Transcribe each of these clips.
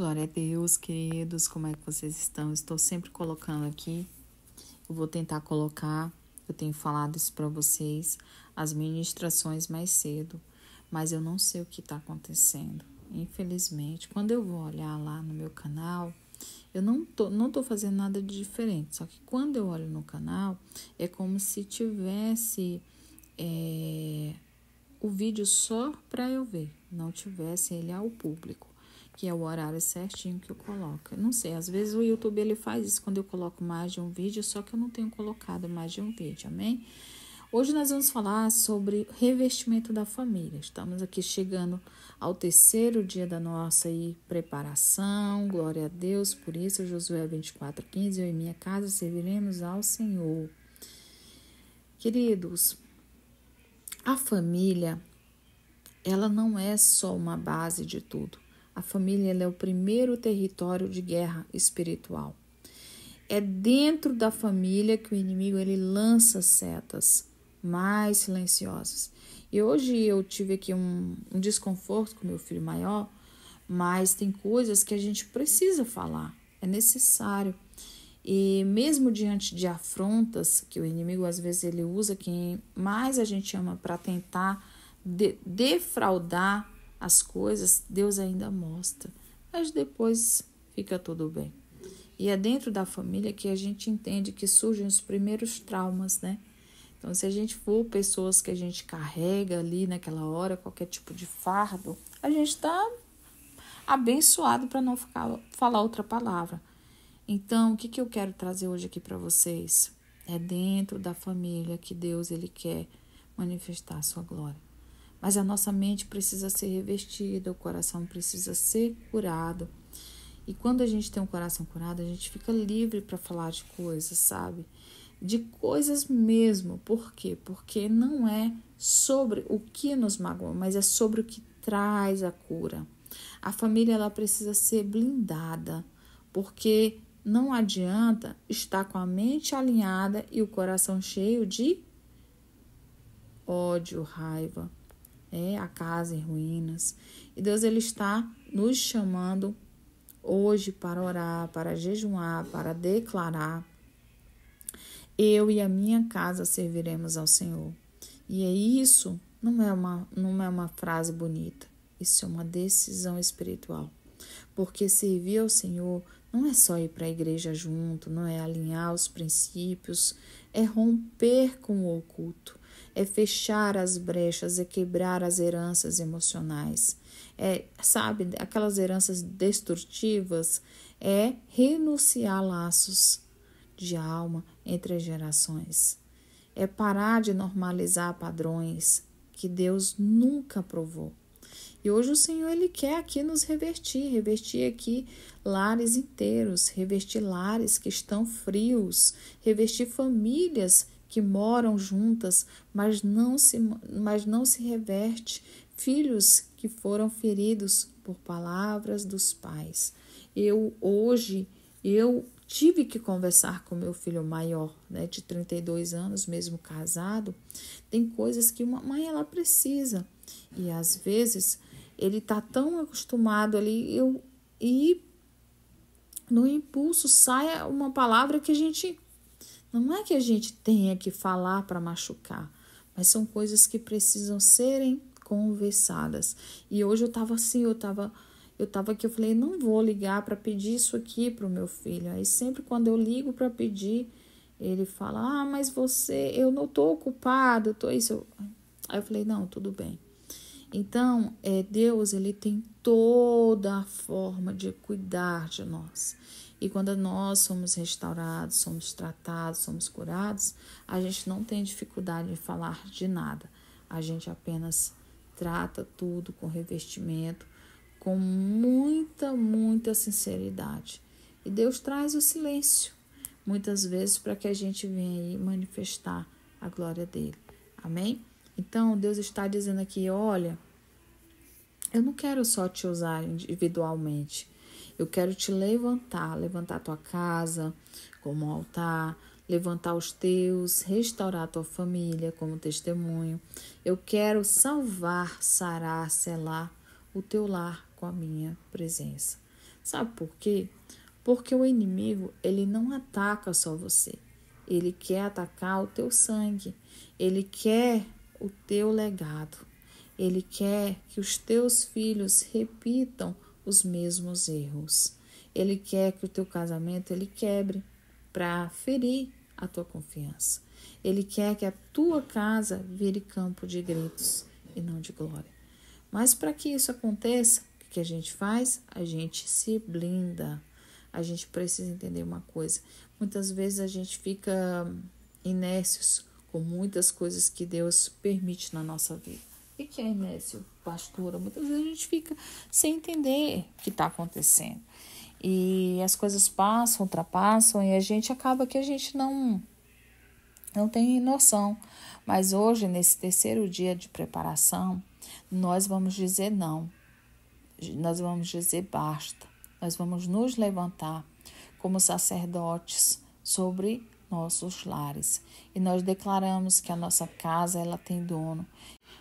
Glória a Deus, queridos, como é que vocês estão? Estou sempre colocando aqui, eu vou tentar colocar, eu tenho falado isso para vocês, as ministrações mais cedo, mas eu não sei o que está acontecendo. Infelizmente, quando eu vou olhar lá no meu canal, eu não tô fazendo nada de diferente, só que quando eu olho no canal, é como se tivesse o vídeo só para eu ver, não tivesse ele ao público, que é o horário certinho que eu coloco. Eu não sei, às vezes o YouTube ele faz isso quando eu coloco mais de um vídeo, só que eu não tenho colocado mais de um vídeo, amém? Hoje nós vamos falar sobre revestimento da família. Estamos aqui chegando ao terceiro dia da nossa preparação. Glória a Deus por isso. Josué 24:15, eu e minha casa serviremos ao Senhor. Queridos, a família, ela não é só uma base de tudo. A família ela é o primeiro território de guerra espiritual. É dentro da família que o inimigo ele lança setas mais silenciosas. E hoje eu tive aqui um desconforto com meu filho maior, mas tem coisas que a gente precisa falar, é necessário. E mesmo diante de afrontas, que o inimigo às vezes ele usa quem mais a gente ama para tentar defraudar as coisas, Deus ainda mostra, mas depois fica tudo bem. E é dentro da família que a gente entende que surgem os primeiros traumas, né? Então, se a gente for pessoas que a gente carrega ali naquela hora, qualquer tipo de fardo, a gente está abençoado para não falar outra palavra. Então, o que eu quero trazer hoje aqui para vocês? É dentro da família que Deus ele quer manifestar a sua glória. Mas a nossa mente precisa ser revestida, o coração precisa ser curado. E quando a gente tem um coração curado, a gente fica livre para falar de coisas, sabe? De coisas mesmo. Por quê? Porque não é sobre o que nos magoa, mas é sobre o que traz a cura. A família ela precisa ser blindada, porque não adianta estar com a mente alinhada e o coração cheio de ódio, raiva. A casa em ruínas. E Deus ele está nos chamando hoje para orar, para jejuar, para declarar: eu e a minha casa serviremos ao Senhor. E isso não é uma frase bonita, isso é uma decisão espiritual. Porque servir ao Senhor não é só ir para a igreja junto, não é alinhar os princípios, é romper com o oculto, é fechar as brechas, é quebrar as heranças emocionais. Sabe, aquelas heranças destrutivas, é renunciar laços de alma entre as gerações. É parar de normalizar padrões que Deus nunca aprovou. E hoje o Senhor ele quer aqui nos revestir aqui lares inteiros, revestir lares que estão frios, revestir famílias que moram juntas, mas não se reverte, filhos que foram feridos por palavras dos pais. Hoje eu tive que conversar com meu filho maior, né, de 32 anos, mesmo casado. Tem coisas que uma mãe ela precisa. E às vezes ele está tão acostumado ali, e no impulso sai uma palavra que a gente, não é que a gente tenha que falar para machucar, mas são coisas que precisam serem conversadas. E hoje eu estava assim, eu estava aqui, eu falei, não vou ligar para pedir isso aqui para o meu filho. Aí sempre quando eu ligo para pedir, ele fala, mas eu não estou ocupado, tô isso. Aí eu falei, não, tudo bem. Então, Deus, ele tem toda a forma de cuidar de nós. E quando nós somos restaurados, somos tratados, somos curados, a gente não tem dificuldade em falar de nada. A gente apenas trata tudo com revestimento, com muita, muita sinceridade. E Deus traz o silêncio, muitas vezes, para que a gente venha aí manifestar a glória dele. Amém? Então, Deus está dizendo aqui, olha, eu não quero só te usar individualmente. Eu quero te levantar a tua casa como um altar, levantar os teus, restaurar a tua família como testemunho. Eu quero salvar, sarar, selar o teu lar com a minha presença. Sabe por quê? Porque o inimigo, ele não ataca só você. Ele quer atacar o teu sangue. Ele quer o teu legado. Ele quer que os teus filhos repitam os mesmos erros. Ele quer que o teu casamento ele quebre para ferir a tua confiança. Ele quer que a tua casa vire campo de gritos e não de glória. Mas para que isso aconteça, o que a gente faz? A gente se blinda. A gente precisa entender uma coisa. Muitas vezes a gente fica inércios com muitas coisas que Deus permite na nossa vida. O que é inércio, pastora? Muitas vezes a gente fica sem entender o que está acontecendo. E as coisas passam, ultrapassam e a gente acaba que a gente não tem noção. Mas hoje, nesse terceiro dia de preparação, nós vamos dizer não. Nós vamos dizer basta. Nós vamos nos levantar como sacerdotes sobre nossos lares. E nós declaramos que a nossa casa ela tem dono.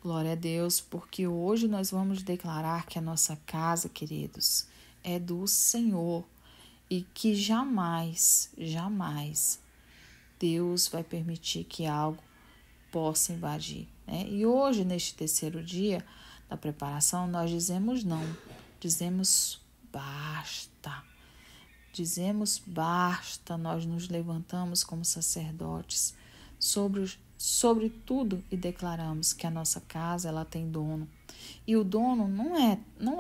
Glória a Deus, porque hoje nós vamos declarar que a nossa casa, queridos, é do Senhor e que jamais Deus vai permitir que algo possa invadir, né? E hoje, neste terceiro dia da preparação, nós dizemos não, dizemos basta, nós nos levantamos como sacerdotes sobre tudo e declaramos que a nossa casa ela tem dono. E o dono não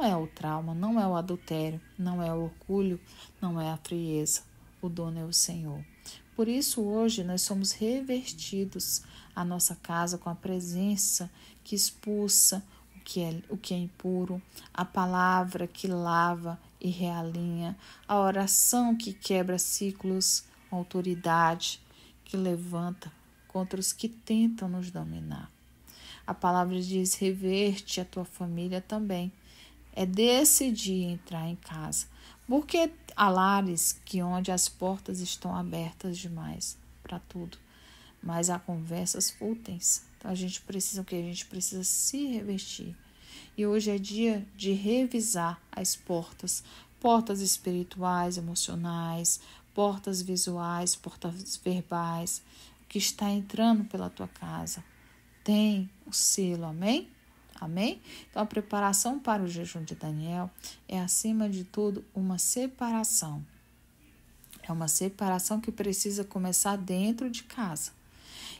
é o trauma, não é o adultério, não é o orgulho, não é a frieza. O dono é o Senhor. Por isso, hoje, nós somos revestidos a nossa casa com a presença que expulsa o que é impuro, a palavra que lava e realinha, a oração que quebra ciclos, a autoridade que levanta contra os que tentam nos dominar. A palavra diz, reverte a tua família também. É decidir entrar em casa. Porque há lares que onde as portas estão abertas demais para tudo. Mas há conversas fúteis. Então a gente precisa se revestir. E hoje é dia de revisar as portas. Portas espirituais, emocionais, portas visuais, portas verbais. O que está entrando pela tua casa tem o selo, amém? Amém? Então, a preparação para o jejum de Daniel é, acima de tudo, uma separação. É uma separação que precisa começar dentro de casa.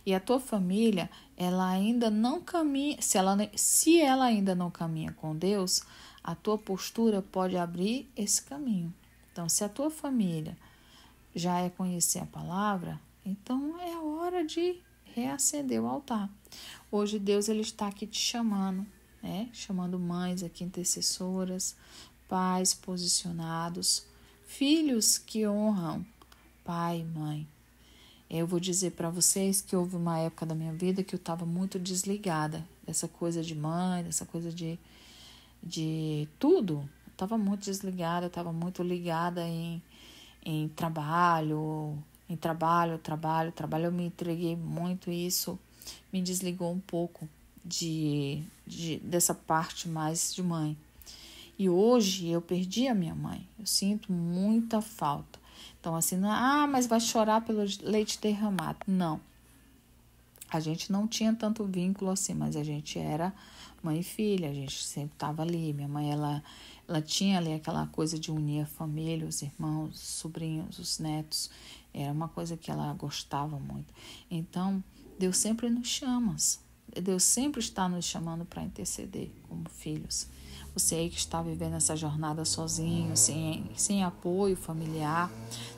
E a tua família, ela ainda não caminha, se ela ainda não caminha com Deus, a tua postura pode abrir esse caminho. Então, se a tua família já é conhecer a palavra, então é a hora de reacender o altar. Hoje Deus ele está aqui te chamando, né? Chamando mães aqui intercessoras, pais posicionados, filhos que honram pai e mãe. Eu vou dizer para vocês que houve uma época da minha vida que eu estava muito desligada dessa coisa de mãe, dessa coisa de tudo. Eu estava muito desligada, eu estava muito ligada em trabalho, eu me entreguei muito e isso me desligou um pouco dessa parte mais de mãe. E hoje eu perdi a minha mãe, eu sinto muita falta. Então assim, mas vai chorar pelo leite derramado. Não, a gente não tinha tanto vínculo assim, mas a gente era mãe e filha, a gente sempre estava ali. Minha mãe, ela tinha ali aquela coisa de unir a família, os irmãos, os sobrinhos, os netos. Era uma coisa que ela gostava muito. Então, Deus sempre nos chama. Deus sempre está nos chamando para interceder como filhos. Você aí que está vivendo essa jornada sozinho, sem apoio familiar,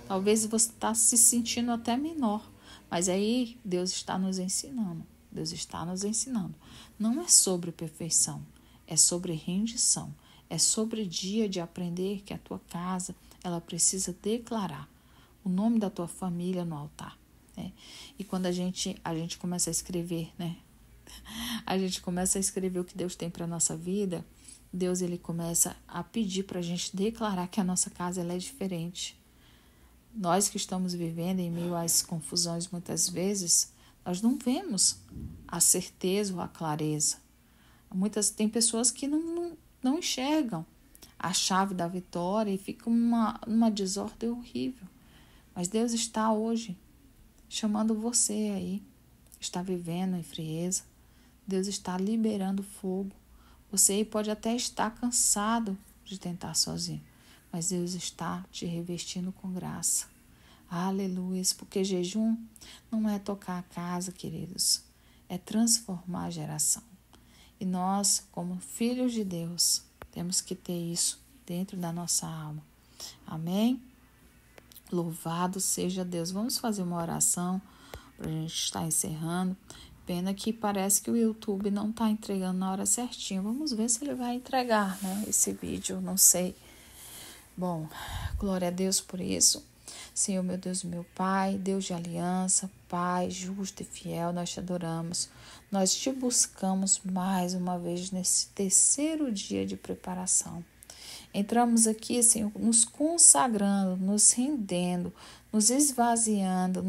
talvez você está se sentindo até menor. Mas aí Deus está nos ensinando. Não é sobre perfeição, é sobre rendição. É sobre dia de aprender que a tua casa, ela precisa declarar o nome da tua família no altar, né? E quando a gente começa a escrever, né? A gente começa a escrever o que Deus tem para a nossa vida, Deus ele começa a pedir para a gente declarar que a nossa casa ela é diferente. Nós que estamos vivendo em meio às confusões muitas vezes, nós não vemos a certeza ou a clareza. Tem pessoas que não enxergam a chave da vitória e fica uma desordem horrível. Mas Deus está hoje chamando você aí, está vivendo em frieza. Deus está liberando fogo. Você aí pode até estar cansado de tentar sozinho, mas Deus está te revestindo com graça. Aleluia, porque jejum não é tocar a casa, queridos, é transformar a geração. E nós, como filhos de Deus, temos que ter isso dentro da nossa alma. Amém? Louvado seja Deus. Vamos fazer uma oração para a gente estar encerrando. Pena que parece que o YouTube não está entregando na hora certinha. Vamos ver se ele vai entregar, né, esse vídeo, não sei. Bom, glória a Deus por isso. Senhor, meu Deus, meu Pai, Deus de aliança, Pai justo e fiel, nós te adoramos. Nós te buscamos mais uma vez nesse terceiro dia de preparação. Entramos aqui, Senhor, nos consagrando, nos rendendo, nos esvaziando,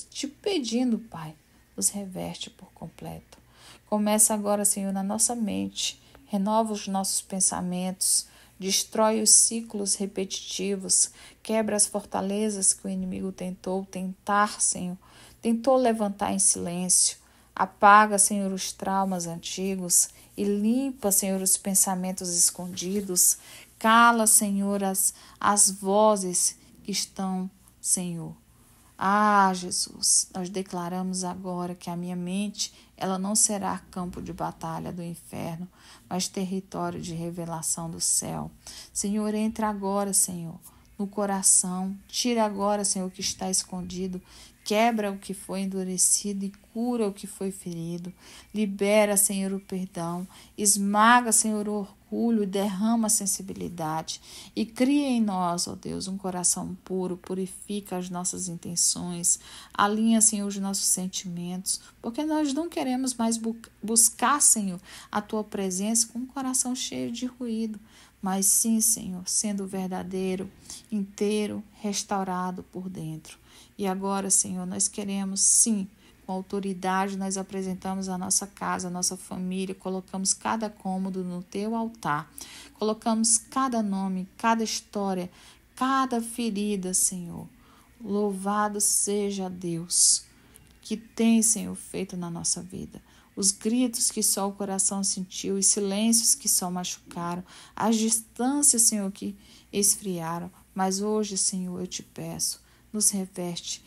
te pedindo, Pai, nos reveste por completo. Começa agora, Senhor, na nossa mente, renova os nossos pensamentos, destrói os ciclos repetitivos, quebra as fortalezas que o inimigo tentou levantar em silêncio. Apaga, Senhor, os traumas antigos e limpa, Senhor, os pensamentos escondidos. Cala, Senhor, as vozes que estão, Senhor. Jesus, nós declaramos agora que a minha mente, ela não será campo de batalha do inferno, mas território de revelação do céu. Senhor, entra agora, Senhor, no coração. Tira agora, Senhor, o que está escondido. Quebra o que foi endurecido e cura o que foi ferido. Libera, Senhor, o perdão. Esmaga, Senhor, o orgulho e derrama a sensibilidade. E cria em nós, ó Deus, um coração puro. Purifica as nossas intenções. Alinha, Senhor, os nossos sentimentos. Porque nós não queremos mais buscar, Senhor, a Tua presença com um coração cheio de ruído. Mas sim, Senhor, sendo verdadeiro, inteiro, restaurado por dentro. E agora, Senhor, nós queremos, sim, com autoridade, nós apresentamos a nossa casa, a nossa família, colocamos cada cômodo no Teu altar, colocamos cada nome, cada história, cada ferida, Senhor. Louvado seja Deus, que tem, Senhor, feito na nossa vida. Os gritos que só o coração sentiu, os silêncios que só machucaram, as distâncias, Senhor, que esfriaram. Mas hoje, Senhor, eu te peço, nos reveste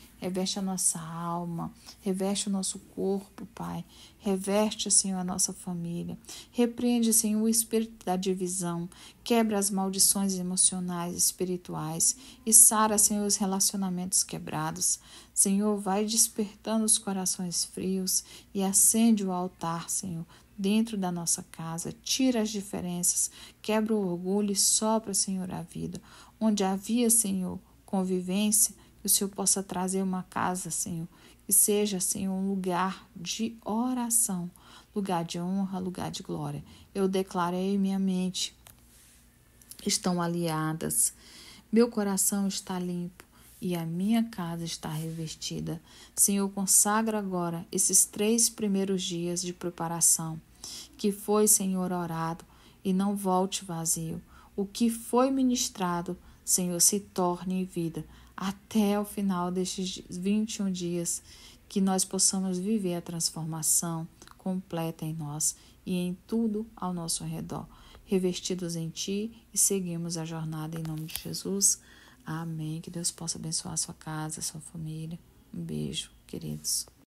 a nossa alma, reveste o nosso corpo, Pai, reveste, Senhor, a nossa família, repreende, Senhor, o espírito da divisão, quebra as maldições emocionais e espirituais e sara, Senhor, os relacionamentos quebrados. Senhor, vai despertando os corações frios e acende o altar, Senhor, dentro da nossa casa, tira as diferenças, quebra o orgulho e sopra, Senhor, a vida. Onde havia, Senhor, convivência, que o Senhor possa trazer uma casa, Senhor, que seja, Senhor, um lugar de oração, lugar de honra, lugar de glória. Eu declarei, minha mente estão aliadas, meu coração está limpo e a minha casa está revestida. Senhor, consagra agora esses 3 primeiros dias de preparação, que foi, Senhor, orado e não volte vazio. O que foi ministrado, Senhor, se torne em vida até o final destes 21 dias, que nós possamos viver a transformação completa em nós e em tudo ao nosso redor, revestidos em Ti e seguimos a jornada em nome de Jesus. Amém. Que Deus possa abençoar a sua casa, a sua família. Um beijo, queridos.